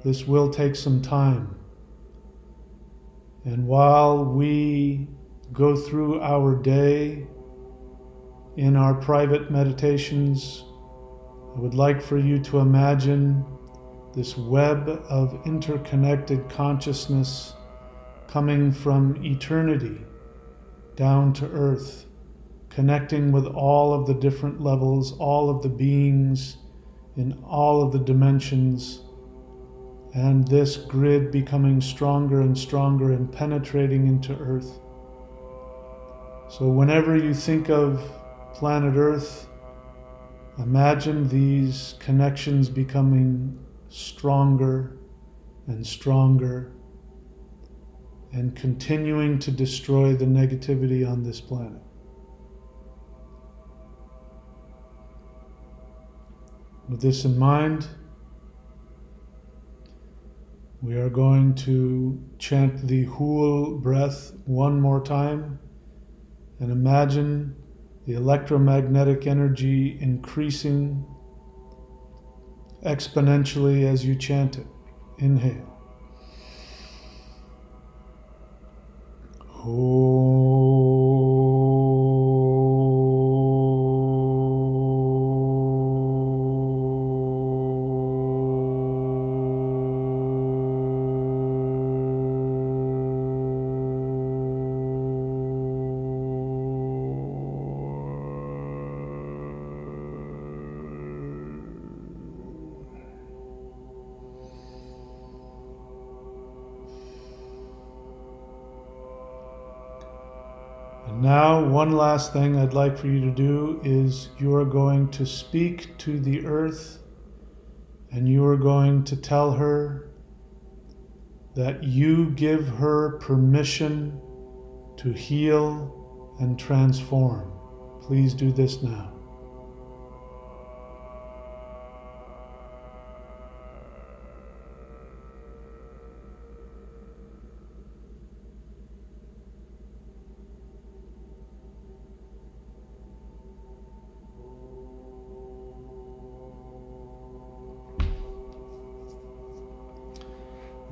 This will take some time. And while we go through our day in our private meditations, I would like for you to imagine this web of interconnected consciousness coming from eternity down to Earth, connecting with all of the different levels, all of the beings in all of the dimensions, and this grid becoming stronger and stronger and penetrating into Earth. So whenever you think of planet Earth, imagine these connections becoming stronger and stronger and continuing to destroy the negativity on this planet. With this in mind, we are going to chant the Hul breath one more time and imagine the electromagnetic energy increasing exponentially as you chant it. Inhale. Now, one last thing I'd like for you to do is you are going to speak to the Earth and you are going to tell her that you give her permission to heal and transform. Please do this now.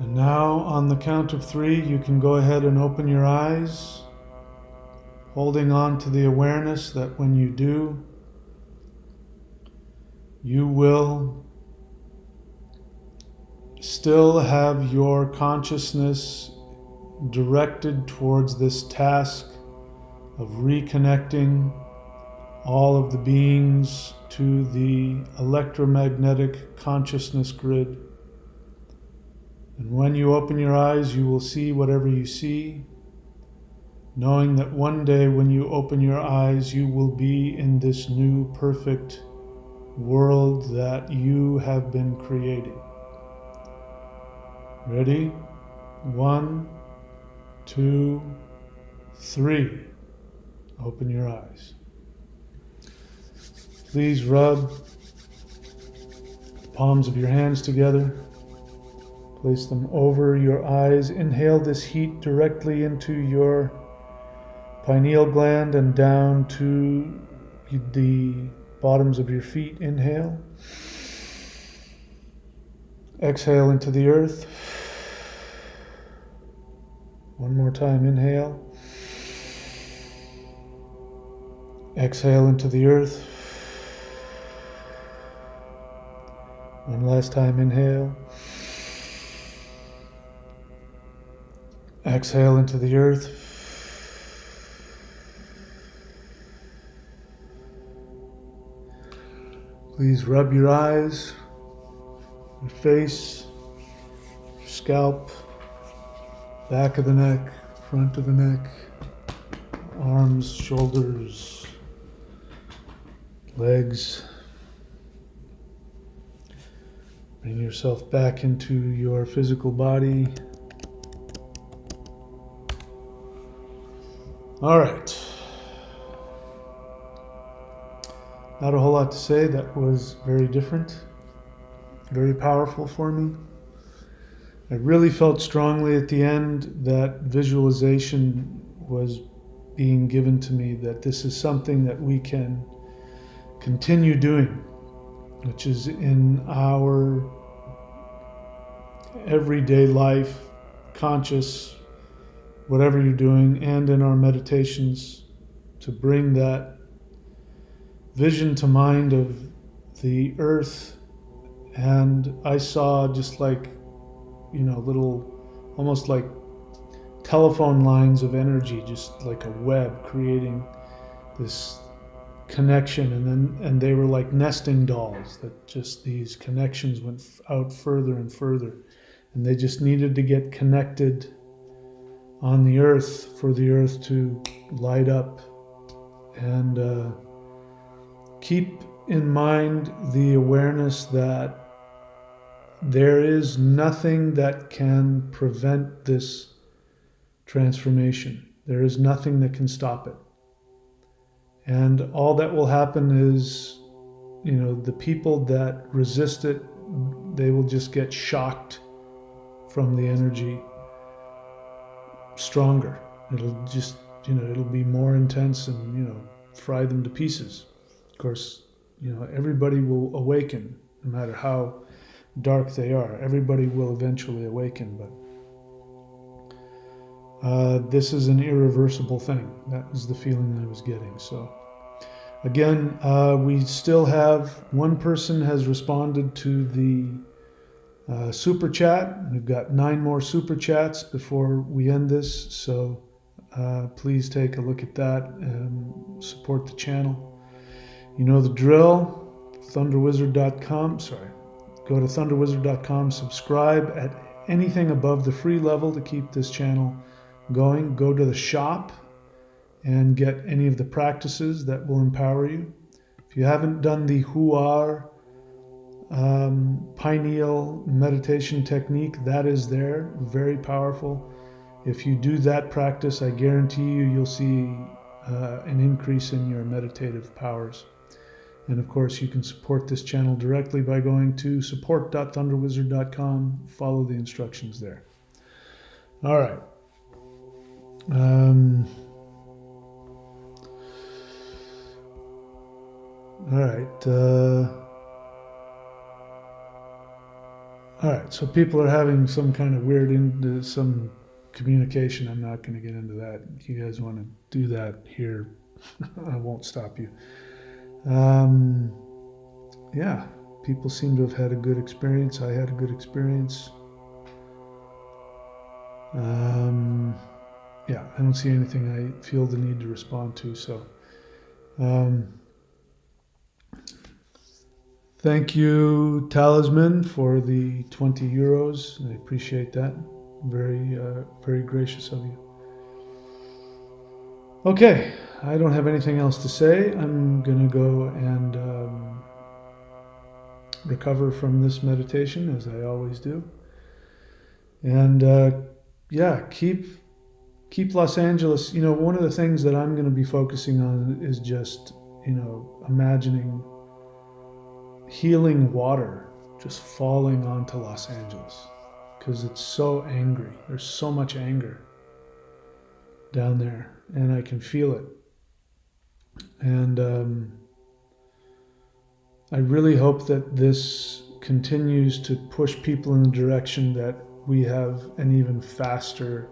And now, on the count of 3, you can go ahead and open your eyes, holding on to the awareness that when you do, you will still have your consciousness directed towards this task of reconnecting all of the beings to the electromagnetic consciousness grid. And when you open your eyes, you will see whatever you see, knowing that one day when you open your eyes, you will be in this new perfect world that you have been creating. Ready? 1, 2, 3. Open your eyes. Please rub the palms of your hands together. Place them over your eyes. Inhale this heat directly into your pineal gland and down to the bottoms of your feet. Inhale. Exhale into the earth. One more time. Inhale. Exhale into the earth. One last time. Inhale. Exhale into the earth. Please rub your eyes, your face, your scalp, back of the neck, front of the neck, arms, shoulders, legs. Bring yourself back into your physical body. All right. Not a whole lot to say. That was very different, very powerful for me. I really felt strongly at the end that visualization was being given to me, that this is something that we can continue doing, which is in our everyday life, conscious, whatever you're doing, and in our meditations, to bring that vision to mind of the earth. And I saw just like, little, almost like telephone lines of energy, just like a web creating this connection. And they were like nesting dolls, that just these connections went out further and further. And they just needed to get connected on the earth for the earth to light up. And keep in mind the awareness that there is nothing that can prevent this transformation. There is nothing that can stop it. And all that will happen is, the people that resist it, they will just get shocked from the energy stronger. It'll just, it'll be more intense and, fry them to pieces. Of course, everybody will awaken, no matter how dark they are. Everybody will eventually awaken, but this is an irreversible thing. That was the feeling I was getting. So again, we still have one person has responded to the super chat. We've got 9 more super chats before we end this, so please take a look at that and support the channel. You know the drill. Thunderwizard.com. Go to thunderwizard.com, subscribe at anything above the free level to keep this channel going. Go to the shop and get any of the practices that will empower you. If you haven't done the Huar pineal meditation technique, that is there, very powerful. If you do that practice, I guarantee you'll see an increase in your meditative powers. And of course, you can support this channel directly by going to support.thunderwizard.com. Follow the instructions there. All right. All right, so people are having some kind of weird some communication. I'm not going to get into that. If you guys want to do that here, I won't stop you. Yeah, people seem to have had a good experience. I had a good experience. Yeah, I don't see anything I feel the need to respond to. So, thank you, Talisman, for the 20 euros. I appreciate that. Very, very gracious of you. Okay, I don't have anything else to say. I'm going to go and recover from this meditation, as I always do. And yeah, keep Los Angeles. You know, one of the things that I'm going to be focusing on is just, you know, imagining healing water just falling onto Los Angeles, because it's so angry. There's so much anger down there, and I can feel it. And I really hope that this continues to push people in the direction that we have an even faster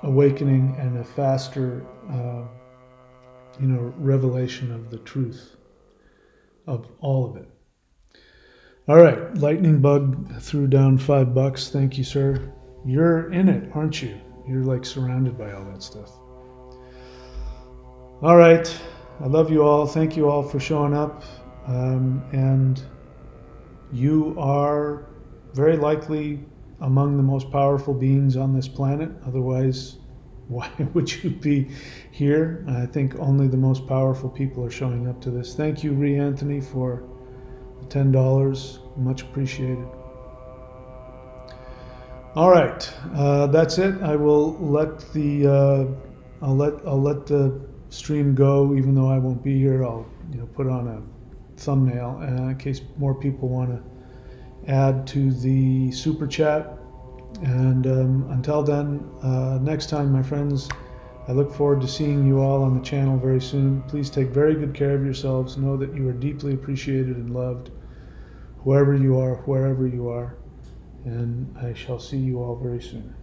awakening and a faster, you know, revelation of the truth of all of it. All right, Lightning Bug threw down $5. Thank you, sir. You're in it, aren't you? You're like surrounded by all that stuff. All right, I love you all. Thank you all for showing up. And you are very likely among the most powerful beings on this planet. Otherwise, why would you be here? I think only the most powerful people are showing up to this. Thank you, Ree Anthony, for the $10. Much appreciated. All right, that's it. I will let the I'll let the stream go, even though I won't be here. I'll put on a thumbnail in case more people want to add to the super chat. And until then, next time, my friends, I look forward to seeing you all on the channel very soon. Please take very good care of yourselves. Know that you are deeply appreciated and loved, whoever you are, wherever you are. And I shall see you all very soon.